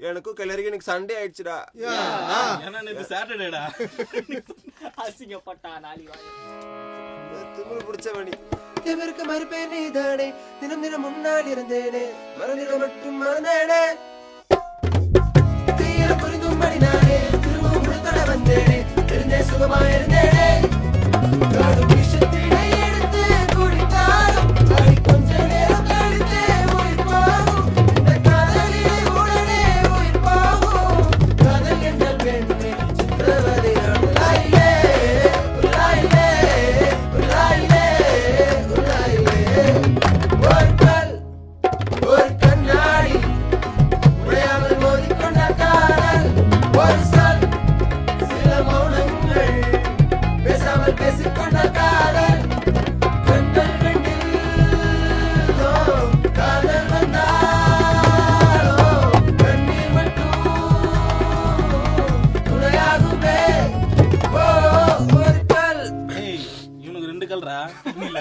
எனக்கும் கல்லறிக்கு எனக்கு சண்டே ஆயிடுச்சுடா. ஏன்னா நேத்து சாட்டர்டேடா. அசிங்கப்பட்டா நாளி வாங்க திமிரு பிடிச்சவனி. எவருக்கு மறுப்பேன் நீதானே, தினம் தினம் முன்னால் இருந்தேனே, மறந்திட மட்டும் மறந்தேனே. தீர புரிந்தும் மணி நானே, திரும்பவும் முழுத்தட வந்தேனே, இருந்தே சுகமா இருந்தேனே. காடும் விஷத்தினை எடுத்து குடித்தாலும் அதை கொஞ்ச நேரம் கழித்தே உயிர் போகும். இந்த காதலிலே உடனே உயிர் போகும். காதல் என்ற பெண்ணே சித்திரவதை நான். உலாயிலே உலாயிலே உலாயிலே உலாயிலே. ஒரு கல் ஒரு கண்ணாடி உடையாமல் மோதிக்கொண்ட காதல். ஒரு சொல் சில மௌனங்கள் பேசாமல் பேசிக்கொண்ட காதல். கண்கள் ரெண்டிலோ காதல் வந்தாலோ கண்ணீர் மட்டும் துணையாகுமே. ஓ ஒரு கல். ஏய் இவனுக்கு 2 கல்றா. இல்ல